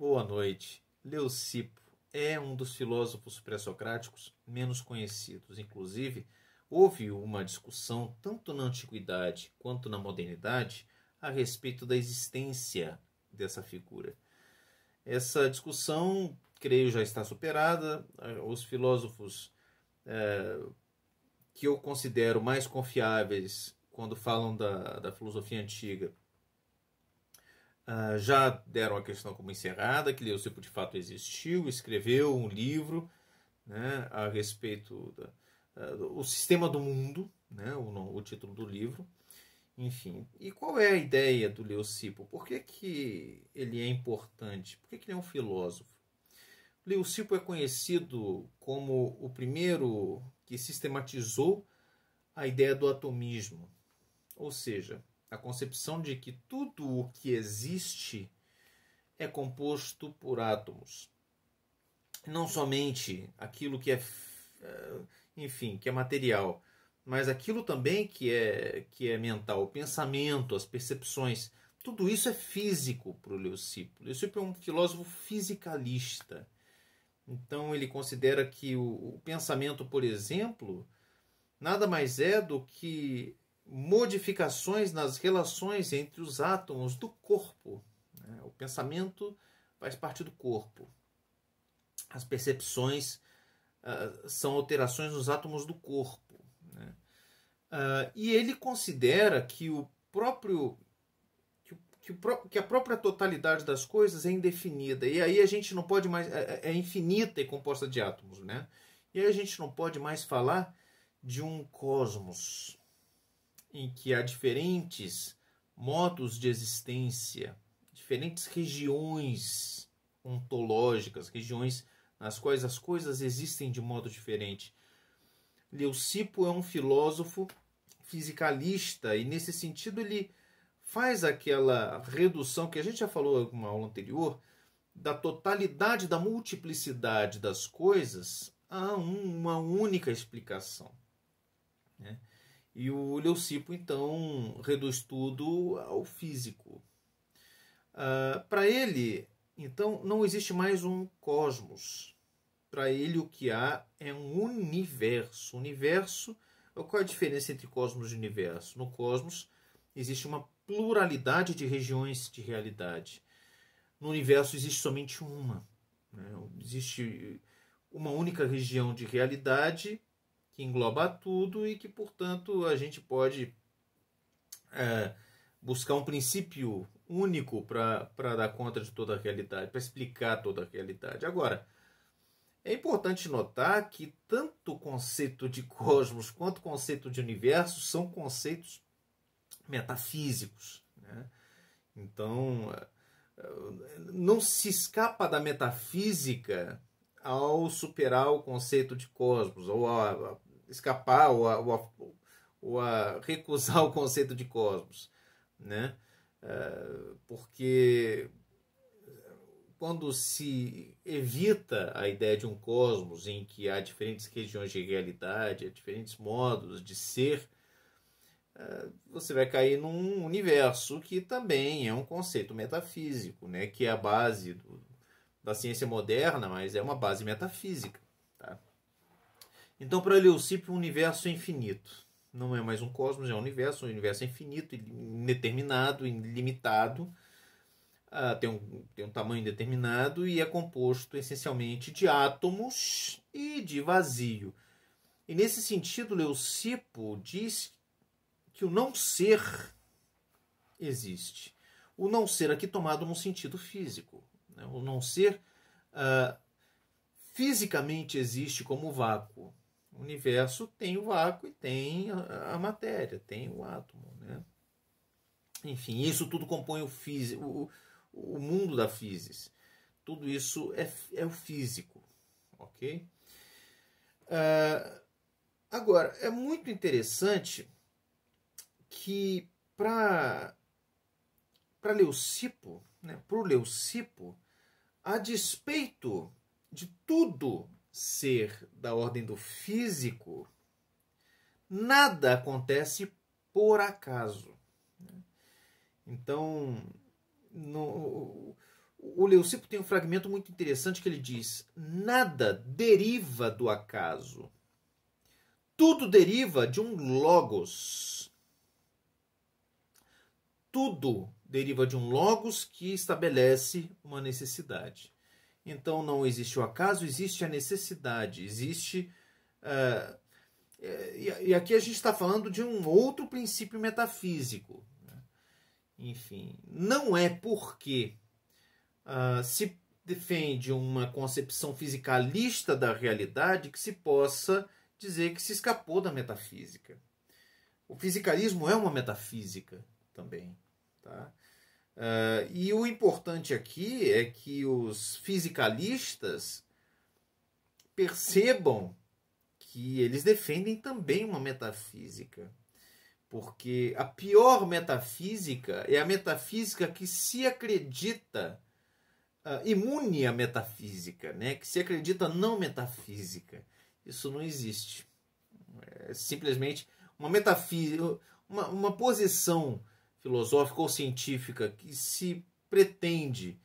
Boa noite. Leucipo é um dos filósofos pré-socráticos menos conhecidos. Inclusive, houve uma discussão, tanto na antiguidade quanto na modernidade, a respeito da existência dessa figura. Essa discussão, creio, já está superada. Os filósofos que eu considero mais confiáveis quando falam da filosofia antiga já deram a questão como encerrada, que Leucipo de fato existiu, escreveu um livro, né, a respeito do sistema do mundo, né, o título do livro. Enfim, e qual é a ideia do Leucipo? Por que ele é importante? Por que ele é um filósofo? Leucipo é conhecido como o primeiro que sistematizou a ideia do atomismo, ou seja, a concepção de que tudo o que existe é composto por átomos. Não somente aquilo que é, enfim, que é material, mas aquilo também que é mental, o pensamento, as percepções. Tudo isso é físico para o Leucipo. Leucipo é um filósofo fisicalista. Então ele considera que o pensamento, por exemplo, nada mais é do que modificações nas relações entre os átomos do corpo. O pensamento faz parte do corpo. As percepções são alterações nos átomos do corpo. E ele considera que que a própria totalidade das coisas é indefinida. E aí a gente não pode mais... É infinita e composta de átomos. Né? E aí a gente não pode mais falar de um cosmos em que há diferentes modos de existência, diferentes regiões ontológicas, regiões nas quais as coisas existem de modo diferente. Leucipo é um filósofo fisicalista e, nesse sentido, ele faz aquela redução que a gente já falou em uma aula anterior, da totalidade, da multiplicidade das coisas a uma única explicação. Né? E o Leucipo, então, reduz tudo ao físico. Para ele, então, não existe mais um cosmos. Para ele, o que há é um universo. Universo, qual é a diferença entre cosmos e universo? No cosmos, existe uma pluralidade de regiões de realidade. No universo, existe somente uma. Né? Existe uma única região de realidade que engloba tudo e que, portanto, a gente pode buscar um princípio único para dar conta de toda a realidade, para explicar toda a realidade. Agora, é importante notar que tanto o conceito de cosmos quanto o conceito de universo são conceitos metafísicos. Né? Então, não se escapa da metafísica ao superar o conceito de cosmos, ou a escapar, ou a recusar o conceito de cosmos. Né? Porque quando se evita a ideia de um cosmos em que há diferentes regiões de realidade, há diferentes modos de ser, você vai cair num universo que também é um conceito metafísico, né? Que é a base da ciência moderna, mas é uma base metafísica. Tá? Então, para Leucipo, o universo é infinito. Não é mais um cosmos, é um universo. O universo é infinito, indeterminado, ilimitado. Tem um tamanho determinado e é composto essencialmente de átomos e de vazio. E nesse sentido, Leucipo diz que o não ser existe. O não ser aqui tomado num sentido físico. Né? O não ser fisicamente existe como vácuo. O universo tem o vácuo e tem a matéria, tem o átomo. Né? Enfim, isso tudo compõe o mundo da física. Tudo isso é o físico. Ok? Agora, é muito interessante que para Leucipo, né, para o Leucipo, a despeito de tudo ser da ordem do físico, nada acontece por acaso. Então, O Leucipo tem um fragmento muito interessante que ele diz: nada deriva do acaso. Tudo deriva de um logos. Tudo deriva de um logos que estabelece uma necessidade. Então não existe o acaso, existe a necessidade. Existe... e aqui a gente está falando de um outro princípio metafísico. Enfim, não é porque se defende uma concepção fisicalista da realidade que se possa dizer que se escapou da metafísica. O fisicalismo é uma metafísica também. Tá? E o importante aqui é que os fisicalistas percebam que eles defendem também uma metafísica. Porque a pior metafísica é a metafísica que se acredita imune à metafísica, né? Que se acredita não metafísica. Isso não existe. É simplesmente uma metafísica, uma posição filosófica ou científica que se pretende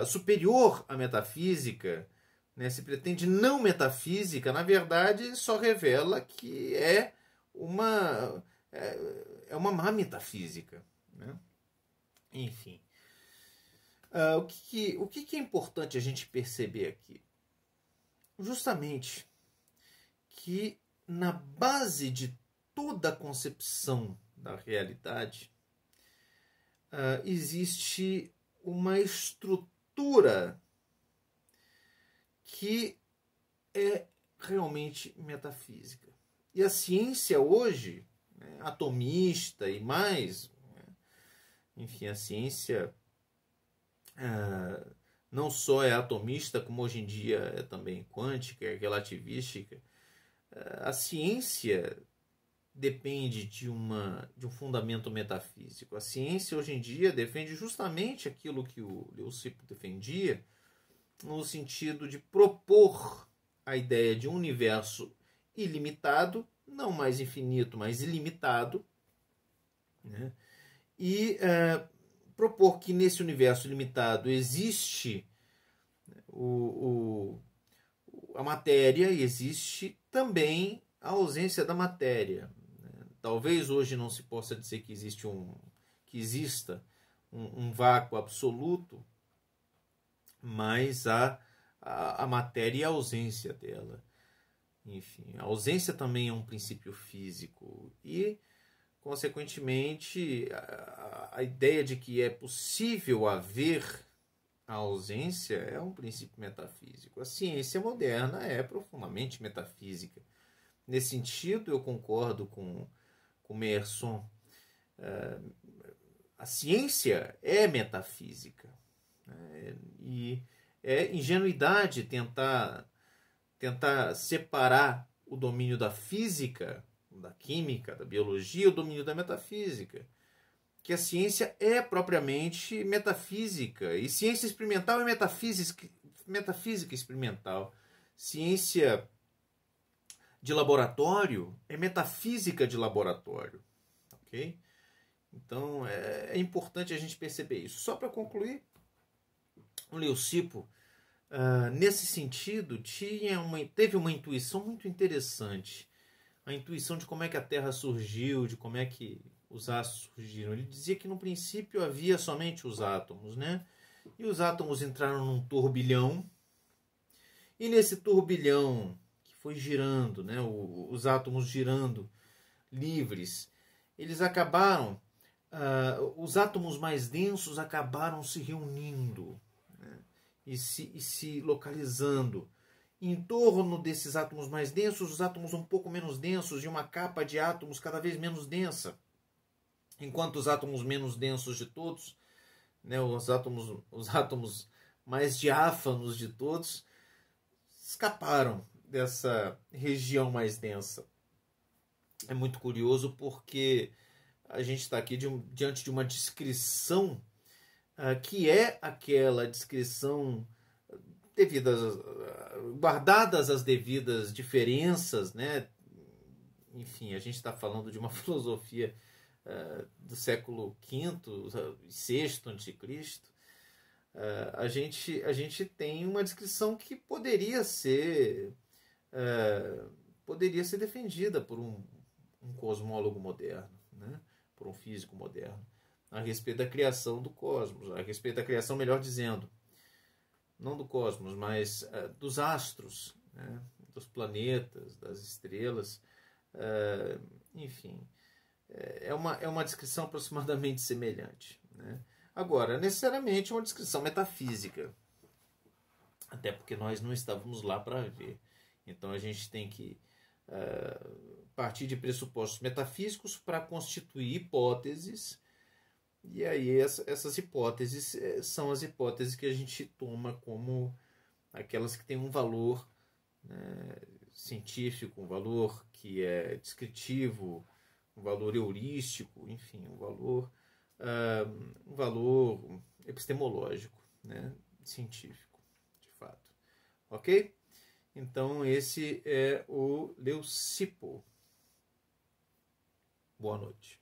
superior à metafísica, né? Se pretende não metafísica, na verdade só revela que é uma má metafísica, né? Enfim. O que é importante a gente perceber aqui? Justamente que na base de toda a concepção da realidade existe uma estrutura que é realmente metafísica. E a ciência hoje, né, atomista e mais, né, enfim, a ciência não só é atomista, como hoje em dia é também quântica, é relativística. A ciência depende de um fundamento metafísico. A ciência hoje em dia defende justamente aquilo que o Leucipo defendia, no sentido de propor a ideia de um universo ilimitado, não mais infinito, mas ilimitado, né? E propor que nesse universo limitado existe a matéria e existe também a ausência da matéria. Talvez hoje não se possa dizer que exista um vácuo absoluto, mas há a matéria e a ausência dela. Enfim, a ausência também é um princípio físico e, consequentemente, a ideia de que é possível haver a ausência é um princípio metafísico. A ciência moderna é profundamente metafísica. Nesse sentido, eu concordo com Mersson. A ciência é metafísica. E é ingenuidade tentar separar o domínio da física, da química, da biologia, o domínio da metafísica. Que a ciência é propriamente metafísica. E ciência experimental é metafísica experimental. Ciência de laboratório é metafísica de laboratório. Ok? Então é importante a gente perceber isso. Só para concluir, o Leucipo, nesse sentido, teve uma intuição muito interessante. A intuição de como é que a Terra surgiu, de como é que os astros surgiram. Ele dizia que no princípio havia somente os átomos, né? E os átomos entraram num turbilhão. E nesse turbilhão que foi girando, né? Os átomos girando livres, eles acabaram, os átomos mais densos acabaram se reunindo, né? e se localizando. Em torno desses átomos mais densos, os átomos um pouco menos densos e uma capa de átomos cada vez menos densa. Enquanto os átomos menos densos de todos, né, os átomos mais diáfanos de todos, escaparam dessa região mais densa. É muito curioso porque a gente está aqui diante de uma descrição que é aquela descrição guardadas as devidas diferenças, né? Enfim, a gente está falando de uma filosofia do século V, VI a.C., a gente tem uma descrição que poderia ser defendida por um cosmólogo moderno, né? Por um físico moderno, a respeito da criação do cosmos, a respeito da criação, melhor dizendo, não do cosmos, mas dos astros, né? Dos planetas, das estrelas, enfim, é uma descrição aproximadamente semelhante, né? Agora, necessariamente é uma descrição metafísica, até porque nós não estávamos lá para ver. Então a gente tem que partir de pressupostos metafísicos para constituir hipóteses, e aí essas hipóteses são as hipóteses que a gente toma como aquelas que têm um valor, né, científico, um valor que é descritivo, um valor heurístico, enfim, um valor epistemológico, né, científico, de fato. Ok? Então esse é o Leucipo. Boa noite.